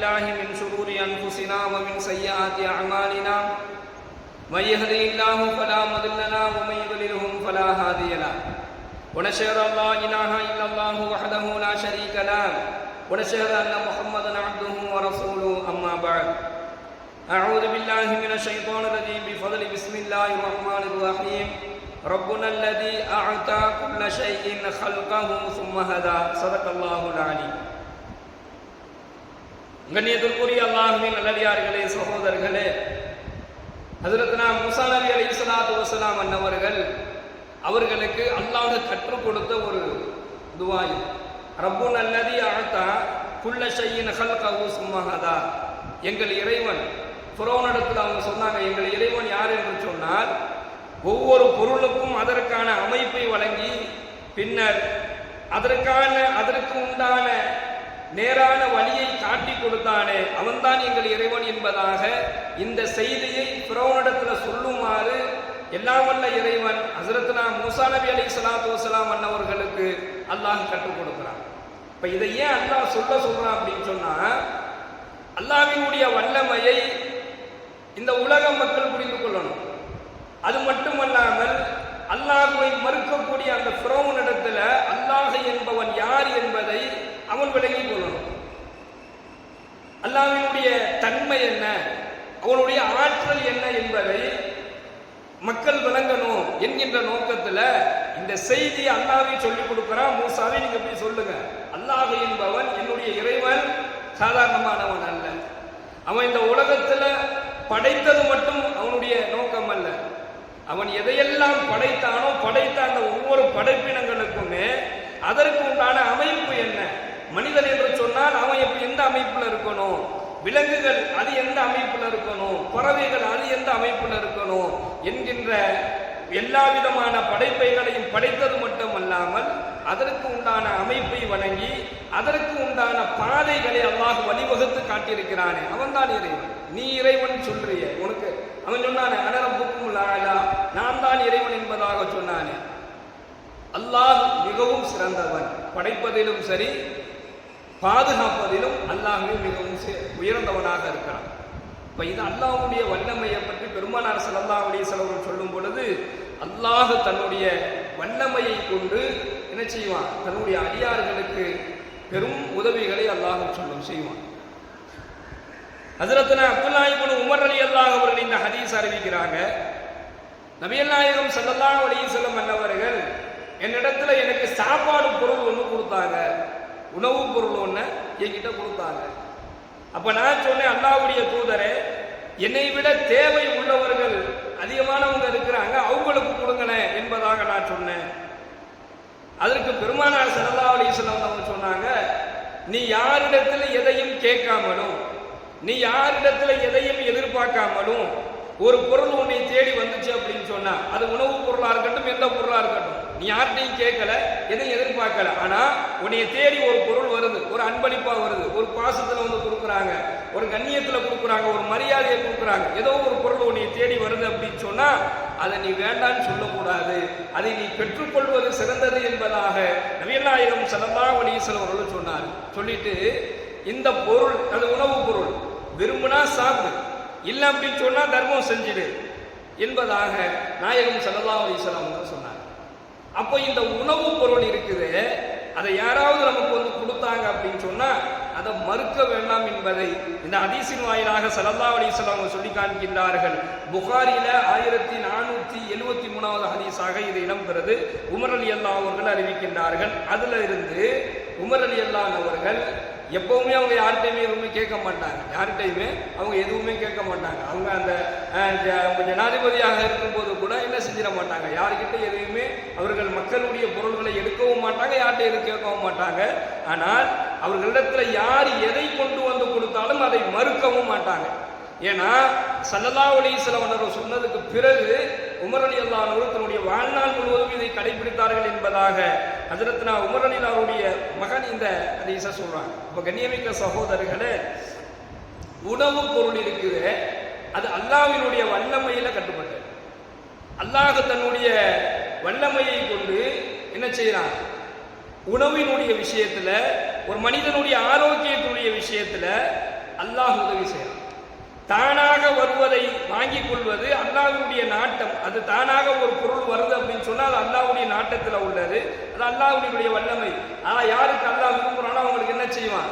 بالله من شرور أنفسنا ومن سيئات أعمالنا من يهده الله فلا مضل له ومن يضلل فلا هادي له ونشهد أن لا إله إلا الله وحده لا شريك له ونشهد أن محمدا عبده ورسوله أما بعد أعوذ بالله من الشيطان الرجيم بفضل بسم الله الرحمن الرحيم ربنا الذي أعطى كل شيء خلقه ثم هدى صدق الله العليم. கண்ணியத்திற்குரிய அல்லாஹ்வின் நல்லடியார்களே, சகோதரர்களே, ஹஜ்ரத்னா மூஸா நபி அலைஹிஸ்ஸலாத்து வஸலாம் அன்னவர்கள் அவர்களுக்கு அல்லாஹ் கற்றுக் கொடுத்த ஒரு துஆ இது. ரப்புன அல்லதி அஅதா குல்ல ஷைஇன் ஹல்கஹு ஸும்ம ஹதா. எங்கள் இறைவன், ஃபிரௌனிடத்தில் அவங்க சொன்னாங்க, எங்கள் இறைவன் யார் என்று சொன்னால் ஒவ்வொரு பொருளுக்கும் அதற்கான அமைப்பை வழங்கி பின்னர் அதற்கு உண்டான நேரான வழியை காட்டி கொடுத்தானே அவன்தான் எங்கள் இறைவன் என்பதாக இந்த செய்தியை ஃபிரௌனிடத்தில் சொல்லுமாறு எல்லாம் வல்ல இறைவன் ஹஜ்ரத்னா மூஸா நபி அலைஹிஸ்ஸலாத்து வஸலாம் அன்னவர்களுக்கு அல்லாஹ் கற்றுக் கொடுக்கிறான். இப்ப இதை ஏன் அல்லாஹ் சொல்றான் அப்படின்னு சொன்னா, அல்லாஹ்வினுடைய வல்லமையை இந்த உலக மக்கள் புரிந்து கொள்ளணும். அது மட்டுமல்லாமல் அல்லாஹ்வை மறுக்கக்கூடிய அந்த ஃபிரௌனிடத்துல அல்லாஹ் என்பவன் யார் என்பதை அவன் விளங்கிக் கொள்ளணும். அல்லாஹ்வினுடைய தன்மை என்ன, அவனுடைய ஆற்றல் என்ன என்பதை மக்கள் விளங்கணும் என்கின்ற நோக்கத்துல இந்த செய்தி அல்லாஹ்வை சொல்லிக் கொடுக்கிறான். மூஸாவை நீங்க போய் சொல்லுங்க, அல்லாஹ் என்பவன் என்னுடைய இறைவன் சாதாரணமானவன் அல்ல. அவன் இந்த உலகத்துல படைத்தது மட்டும் அவனுடைய நோக்கம் அல்ல. அவன் எதையெல்லாம் படைத்தானோ படைத்த அந்த ஒவ்வொரு படைப்பினங்களுக்குமே அதற்கு உண்டான அமைப்பு என்ன. மனிதன் என்று சொன்னால் அவன் எந்த அமைப்புல இருக்கணும், விலங்குகள் அது எந்த அமைப்புல இருக்கணும், பறவைகள் அது எந்த அமைப்புல இருக்கணும் என்கின்ற எல்லா விதமான படைப்பைகளையும் படைத்தது மட்டுமல்லாமல் அதற்கு உண்டான அமைப்பை வழங்கி அதற்கு உண்டான பாதைகளை அல்லாஹ் வழிவகுத்து காட்டியிருக்கிறானே அவன் தான் இறைவன். நீ இறைவன் சொல்றிய, உனக்கு அவன் சொன்னானே அனரப்புக்கும் லாலா, நான் தான் இறைவன் என்பதாக சொன்னானே. அல்லாஹ் மிகவும் சிறந்தவன், படைப்பதிலும் சரி பாதுகாப்பதிலும் அல்லாஹ்வே மிகவும் உயர்ந்தவனாக இருக்கிறான். இப்ப இது அல்லாஹ்வுடைய வல்லமையை பற்றி பெருமானார் ஸல்லல்லாஹு அலைஹி வஸல்லம் சொல்லும் பொழுது அல்லாஹ் தன்னுடைய வல்லமையை கொண்டு என்ன செய்வான், தன்னுடைய அடியார்களுக்கு பெரும் உதவிகளை அல்லாஹ் செய்வான். ஹஜ்ரத்னா அப்துல்லாஹ் இப்னு உமர் ரலியல்லாஹு அவர்கள் இந்த ஹதீஸ் அறிவிக்கிறாங்க. நபிகள் நாயகம் ஸல்லல்லாஹு அலைஹி வஸல்லம் அன்னவர்கள் என்னிடத்துல எனக்கு சாப்பாடு பொருள் ஒன்று கொடுத்தாங்க, உணவு பொருள் ஒன்று என்கிட்ட கொடுத்தாங்க. அப்ப நான் சொன்னேன், அல்லாஹ்வுடைய தூதரே, என்னை விட தேவை உள்ளவர்கள் அதிகமானவங்க இருக்கிறாங்க, அவங்களுக்கு கொடுங்களேன் என்பதாக நான் சொன்னேன். அதற்கு பெருமானார் ஸல்லல்லாஹு அலைஹி வஸல்லம் அவங்க சொன்னாங்க, நீ யாரிடத்துல எதையும் கேட்காமலும் நீ யாரிடத்துல எதையும் எதிர்பார்க்காமலும் ஒரு பொருள் உன்னை தேடி வந்துச்சு அப்படின்னு சொன்னா, அது உணவு பொருளா இருக்கட்டும் எந்த பொருளா இருக்கட்டும், நீ யார்கிட்டையும் கேட்கல, எதையும் எதிர்பார்க்கல, ஆனா உன்னைய தேடி ஒரு பொருள் வருது, ஒரு அன்பளிப்பா வருது, ஒரு பாசத்துல வந்து கொடுக்குறாங்க, ஒரு கண்ணியத்துல கொடுக்குறாங்க, ஒரு மரியாதையை கொடுக்குறாங்க, ஏதோ ஒரு பொருள் உன்னைய தேடி வருது அப்படின்னு சொன்னா அதை நீ வேண்டான்னு சொல்லக்கூடாது, அதை நீ பெற்றுக்கொள்வது சிறந்தது என்பதாக நபிகள் நாயகம் ஸல்லல்லாஹு அலைஹி வஸல்லம் அவர்கள் சொன்னார். சொல்லிட்டு இந்த பொருள் அது உணவு பொருள், விரும்பினா சாப்பிடு, இல்லை அப்படின்னு சொன்னா தர்மம் செஞ்சிடு என்பதாக நாயகம் ஸல்லல்லாஹு அலைஹி வஸல்லம் சொன்னார். அப்போ இந்த உணவு பொருள் இருக்குது, அதை யாராவது நமக்கு வந்து கொடுத்தாங்க அப்படின்னு சொன்னா அதை மறுக்க வேண்டாம் என்பதை இந்த ஹதீஸின் வாயிலாக ஸல்லல்லாஹு அலைஹி வஸல்லம் சொல்லி காண்கின்றார்கள். புகாரில 1473வது ஹதீஸாக இது இடம்பெறுது. உமர் ரலியல்லாஹு அவர்கள் அறிவிக்கின்றார்கள். அதுல இருந்து உமர் ரலியல்லாஹு அவர்கள் எப்பவுமே அவங்க யார்கிட்டையுமே எதுவுமே கேட்க மாட்டாங்க, யார்கிட்டையுமே அவங்க எதுவுமே கேட்க மாட்டாங்க. அவங்க அந்த ஜனாதிபதியாக இருக்கும்போது கூட என்ன செஞ்சிட மாட்டாங்க, யார்கிட்ட எதையுமே அவர்கள் மக்களுடைய பொருள்களை எடுக்கவும் மாட்டாங்க, யார்கிட்ட எதுவும் கேட்கவும் மாட்டாங்க. ஆனால் அவர்களிடத்துல யார் எதை கொண்டு வந்து கொடுத்தாலும் அதை மறுக்கவும் மாட்டாங்க. ஏன்னா ஸல்லல்லாஹு அலைஹி வஸல்லம் அவர்கள் சொன்னதுக்கு பிறகு உமர் ரலியல்லாஹு அன்ஹு தன்னுடைய வாழ்நாள் முழுவதும் இதை கடைபிடித்தார்கள் என்பதாக ஹஜ்ரத்னா உமர் ரலியல்லாஹு அவருடைய மகன் இந்த ஹதீஸை சொல்றாங்க. அப்ப கண்ணியமிக்க சகோதரர்களே, உணவு பொருள் இருக்குது, அது அல்லாஹ்வினுடைய வல்லமையில கட்டுப்பட்டது. அல்லாஹ் தன்னுடைய வல்லமையை கொண்டு என்ன செய்யறான், உணவினுடைய விஷயத்துல, ஒரு மனிதனுடைய ஆரோக்கியத்தினுடைய விஷயத்துல அல்லாஹ் உதவி செய்யறான். தானாக வருவதை வாங்கிக் கொள்வது அல்லாஹ்வுடைய நாட்டம். அது தானாக ஒரு பொருள் வருது அப்படின்னு சொன்னா அது அல்லாஹ்வுடைய நாட்டத்தில் உள்ளது, அது அல்லாஹ்வுடைய வல்லமை. ஆனா யாருக்கு அல்லாஹ் விரும்புறானோ அவங்களுக்கு என்ன செய்வான்,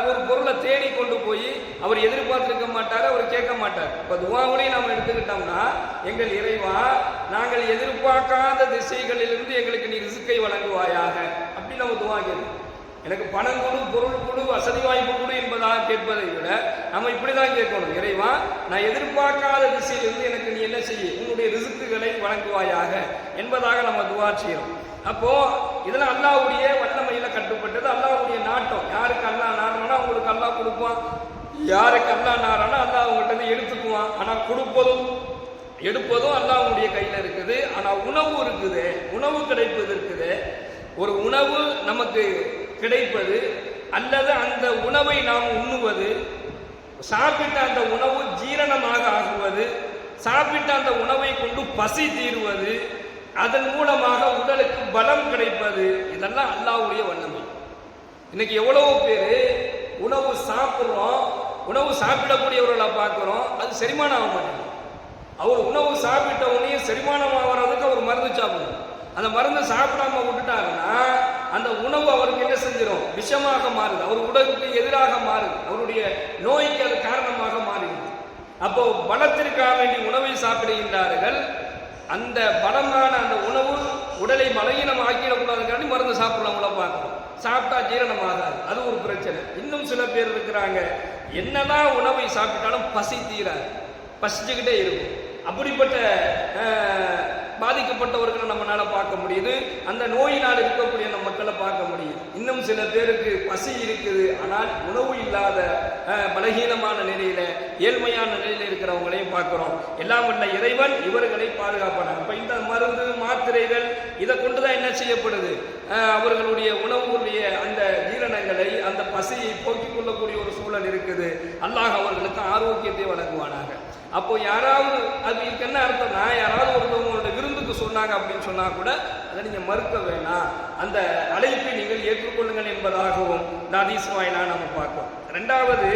ஒரு பொருளை தேடி கொண்டு போய் அவர் எதிர்பார்த்திருக்க மாட்டார், அவர் கேட்க மாட்டார். இப்ப துஆவுலையும் நாம் எடுத்துக்கிட்டோம்னா, எங்கள் இறைவா நாங்கள் எதிர்பார்க்காத திசைகளிலிருந்து எங்களுக்கு நீ ரிஸ்கை வழங்குவாயாக அப்படின்னு நம்ம துஆ கேட்போம். எனக்கு பணம் கொடு, பொருள் கொடு, வசதி வாய்ப்பு கொடு என்பதாக கேட்பதை விட நம்ம இப்படிதான் கேட்கணும், இறைவா நான் எதிர்பார்க்காத திசையிலிருந்து எனக்கு நீ என்ன செய்ய, உன்னுடைய ரிஸ்க்குகளை வழங்குவாயாக என்பதாக நம்ம துஆ செய்யறோம். அப்போ இதெல்லாம் அல்லாஹ்வுடைய வல்லமையில கட்டுப்பட்டது, அல்லாஹ்வுடைய நாட்டம். யாருக்கு அல்லாஹ் நாடுறானோ அவங்களுக்கு அல்லாஹ் கொடுப்பான், யாருக்கு அல்லாஹ் நாடுறானோ அல்லாஹ் அவங்கள்ட்ட எடுத்துக்குவான். ஆனா கொடுப்பதும் எடுப்பதும் அல்லாஹ்வுடைய கையில இருக்குது. ஆனா உணவு இருக்குது, உணவு கிடைப்பது இருக்குது. ஒரு உணவு நமக்கு கிடைப்பது அல்லது அந்த உணவை நாம் உண்ணுவது, சாப்பிட்ட அந்த உணவு ஜீரணமாக ஆகுவது, சாப்பிட்ட அந்த உணவை கொண்டு பசி தீருவது, அதன் மூலமாக உடலுக்கு பலம் கிடைப்பது, இதெல்லாம் அல்லாஹ்வுடைய வல்லமை. இன்னைக்கு எவ்வளவு பேர் உணவு சாப்பிட்றோம், உணவு சாப்பிடக்கூடியவர்களை பார்க்கிறோம், அது செரிமானம் ஆக மாட்டேங்குது. அவர் உணவு சாப்பிட்ட உடனே செரிமானம் ஆகிறதுக்கு அவர் மருந்து சாப்பிடணும். அந்த மருந்து சாப்பிடாம விட்டுட்டாங்கன்னா அந்த உணவு அவருக்கு என்ன செஞ்சிடும், விஷமாக மாறுது, அவர் உடலுக்கு எதிராக மாறுது, அவருடைய நோய்க்கு அது காரணமாக மாறுகிறது. அப்போ பலத்திற்காக வேண்டி உணவை சாப்பிடுகின்றார்கள். அந்த பலமான அந்த உணவு உடலை பலகீனம் ஆக்கிடக்கூடாதுக்காண்டி மருந்து சாப்பிடறவங்கள பார்க்கணும். சாப்பிட்டா ஜீரணமாகாது, அது ஒரு பிரச்சனை. இன்னும் சில பேர் இருக்கிறாங்க, என்னதான் உணவை சாப்பிட்டாலும் பசி தீராது, பசிச்சுக்கிட்டே இருக்கும். அப்படிப்பட்ட பாதிக்கப்பட்டவர்களை நம்மளால பார்க்க முடியுது, அந்த நோயினால் இருக்கக்கூடிய நம்ம மக்களை பார்க்க முடியுது. இன்னும் சில பேருக்கு பசி இருக்குது, ஆனால் உணவு இல்லாத பலகீனமான நிலையில, ஏழ்மையான நிலையில இருக்கிறவங்களையும் பார்க்கிறோம். எல்லாம் வல்ல இறைவன் இவர்களை பாதுகாப்பானார். இப்ப இந்த மருந்து மாத்திரைகள் இதை கொண்டுதான் என்ன செய்யப்படுது, அவர்களுடைய உணவுடைய அந்த ஜீரணங்களை, அந்த பசியை போக்கிக் கொள்ளக்கூடிய ஒரு சூழல் இருக்குது. அல்லாஹ் அவர்களுக்கு ஆரோக்கியத்தை வழங்குவானாக. அப்போ யாராவது, அதுக்கு என்ன அர்த்தம்னா, யாராவது ஒருத்தவங்களோட விருந்துக்கு சொன்னாங்க அப்படின்னு சொன்னா கூட அதை நீங்க மறுக்க வேணாம், அந்த அழைப்பை நீங்கள் ஏற்றுக்கொள்ளுங்கள் என்பதாகவும் இந்த ஹதீஸ் வாயிலா நம்ம பார்க்கிறோம். ரெண்டாவது,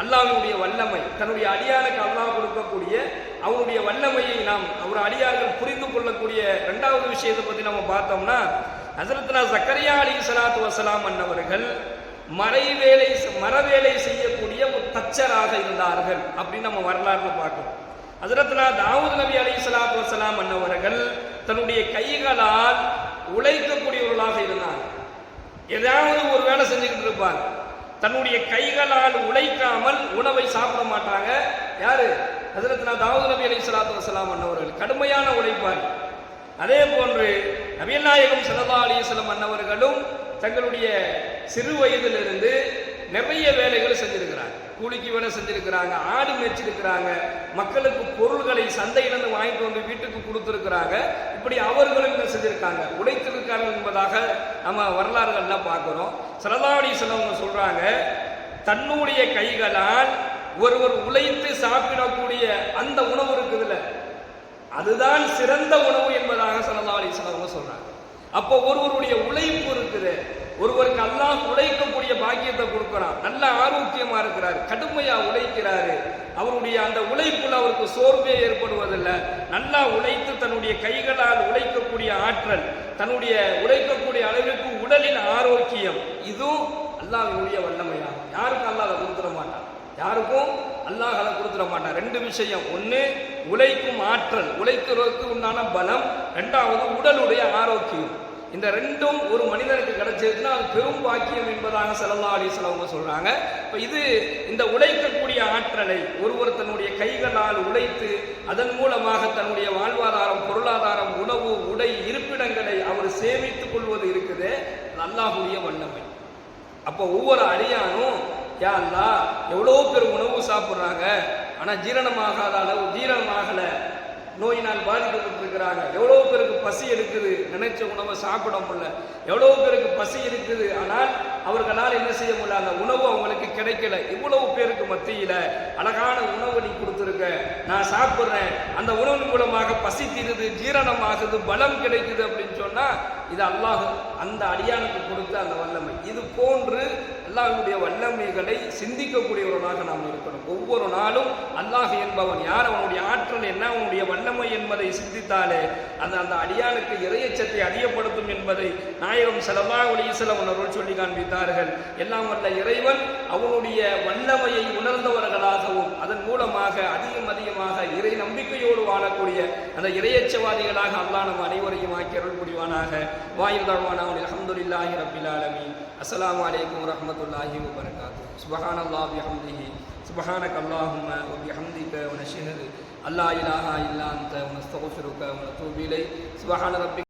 அல்லாஹ்வுடைய வல்லமை, தன்னுடைய அடியானுக்கு அல்லாஹ் கொடுக்கக்கூடிய அவருடைய வல்லமையை நாம் அவர் அடியார்கள் புரிந்து கொள்ளக்கூடிய இரண்டாவது விஷயத்தை பத்தி நம்ம பார்த்தோம்னா, ஹஸரத்னா ஜக்கரியா அலைஹிஸ்ஸலாத்து வஸலாம் அன்னவர்கள் மரவேலை செய்யக்கூடிய ஒரு தச்சராக இருந்தார்கள் அப்படின்னு நம்ம வரலாறுல பார்க்கிறோம். ஹஸரத்னா தாவூத் நபி அலைஹிஸ்ஸலாத்து வஸலாம் அன்னவர்கள் தன்னுடைய கைகளால் உழைக்கக்கூடியவர்களாக இருந்தாங்க. ஏதாவது ஒரு வேலை செஞ்சுக்கிட்டு இருப்பாங்க. தன்னுடைய கைகளால் உழைக்காமல் உணவை சாப்பிட மாட்டாங்க. யாரு? ஹஸரத்னா தாவூத் நபி அலைஹிஸ்ஸலாத்து வஸலாம் அன்னவர்கள் கடுமையான உழைப்பார். அதே போன்று நபிகள் நாயகம் ஸல்லல்லாஹு அலைஹி வஸல்லம் அன்னவர்களும் தங்களுடைய சிறு வயதிலிருந்து நிறைய வேலைகள் செஞ்சிருக்கிறாங்க. கூலிக்கு வேலை செஞ்சிருக்கிறாங்க, ஆடு மேய்ச்சிருக்கிறாங்க, மக்களுக்கு பொருள்களை சந்தையிலிருந்து வாங்கிட்டு வந்து வீட்டுக்கு கொடுத்துருக்கிறாங்க. இப்படி அவர்களும் என்ன செஞ்சிருக்காங்க, உழைத்திருக்காங்க என்பதாக நம்ம வரலாறுகள்லாம் பார்க்கிறோம். ஸல்லல்லாஹு அலைஹி வஸல்லம் சொல்றாங்க, தன்னுடைய கைகளால் ஒருவர் உழைத்து சாப்பிடக்கூடிய அந்த உணவு இருக்குதுல்ல, அதுதான் சிறந்த உணவு என்பதாக ஸல்லல்லாஹு அலைஹி வஸல்லம் சொல்றாங்க. அப்போ ஒருவருடைய உழைப்பு இருக்குது, ஒருவருக்கு அல்லாஹ் உழைக்கக்கூடிய பாக்கியத்தை கொடுக்கிறான், நல்ல ஆரோக்கியமா இருக்கிறார், கடுமையா உழைக்கிறாரு, அவருடைய அந்த உழைப்புல அவருக்கு சோர்வே ஏற்படுவதில்லை. நல்லா உழைத்து தன்னுடைய கைகளால் உழைக்கக்கூடிய ஆற்றல், தன்னுடைய உழைக்கக்கூடிய அளவிற்கு உடலின் ஆரோக்கியம், இதுவும் அல்லாஹ்வுடைய வல்லமையாகும். யாருக்கும் அல்லாஹ் அதை கொடுத்துட மாட்டான், யாருக்கும் அல்லாஹ் அதை கொடுத்துட மாட்டான். ரெண்டு விஷயம், ஒன்று உழைக்கும் ஆற்றல், உழைக்கிறதுக்கு உண்டான பலம், ரெண்டாவது உடலுடைய ஆரோக்கியம். இந்த ரெண்டும் ஒரு மனிதனுக்கு கிடைச்சிருச்சுன்னா அது பெரும் பாக்கியம் என்பதாக ஸல்லல்லாஹு அலைஹி வஸல்லம் சொல்றாங்க. இப்போ இது இந்த உழைக்கக்கூடிய ஆற்றலை ஒருவர் தன்னுடைய கைகளால் உழைத்து அதன் மூலமாக தன்னுடைய வாழ்வாதாரம், பொருளாதாரம், உணவு, உடை, இருப்பிடங்களை அவர் சேமித்துக் கொள்வது இருக்குது, அல்லாஹ்வுடைய வல்லமை. அப்போ ஒவ்வொரு அடியானும், யா அல்லாஹ் எவ்வளோ பேர் உணவு சாப்பிட்றாங்க, ஆனால் ஜீரணமாகாத அளவு ஜீரணமாகல, நோயினால் பாதிக்கப்பட்டிருக்கிறாங்க, எவ்வளோ பேருக்கு பசி இருக்குது, நினைச்ச உணவை சாப்பிட முடியல, எவ்வளோ பேருக்கு பசி இருக்குது, ஆனால் அவர்களால் என்ன செய்ய முடியல, அந்த உணவு அவங்களுக்கு கிடைக்கல. இவ்வளவு பேருக்கு மத்தியில அழகான உணவு நீ கொடுத்துருக்க, நான் சாப்பிட்றேன், அந்த உணவின் மூலமாக பசி தீருது, ஜீரணமாகுது, பலம் கிடைக்குது அப்படின்னு சொன்னா இது அல்லாஹ் அந்த அடியானுக்கு கொடுத்த அந்த வல்லமை. இது போன்று அல்லாஹ்வுடைய வல்லமைகளை சிந்திக்கக்கூடியவர்களாக நாம் இருக்கணும். ஒவ்வொரு நாளும் அல்லாஹ் என்பவன் யார், அவனுடைய ஆற்றல் என்ன, அவனுடைய வல்லமை என்பதை சிந்தித்தாலே அந்த அடியானுக்கு இறையச்சத்தை அதிகப்படுத்தும் என்பதை நாயகம் ஸல்லல்லாஹு அலைஹி வஸல்லம் அவர்கள் சொல்லி காண்பித்தார்கள். எல்லாம் வல்ல இறைவன் அவனுடைய வல்லமையை உணர்ந்தவர்களாகவும் அதன் மூலமாக அதிகமாக இறை நம்பிக்கையோடு வாழக்கூடிய அந்த இறையச்சவாதிகளாக அல்லாஹ் நம் அனைவரையும் ஆக்கி அருள் புரிவானாக. வாயில் தழ்வானா அல்ஹம்துலில்லாஹி ரப்பில் ஆலமீன். அஸ்ஸலாமு அலைக்கும் வரஹ்மத்துல்லாஹி வபரகாத்துஹு. சுப்ஹானல்லாஹி வபிஹம்திஹி சுப்ஹானக அல்லாஹும்ம வபிஹம்திக வ நஷ்ஹது அல்லா இலாஹா இல்லா அன்த வ நஸ்தக்ஃபிருக வ நதூபு இலைக். சுப்ஹான ரப்பி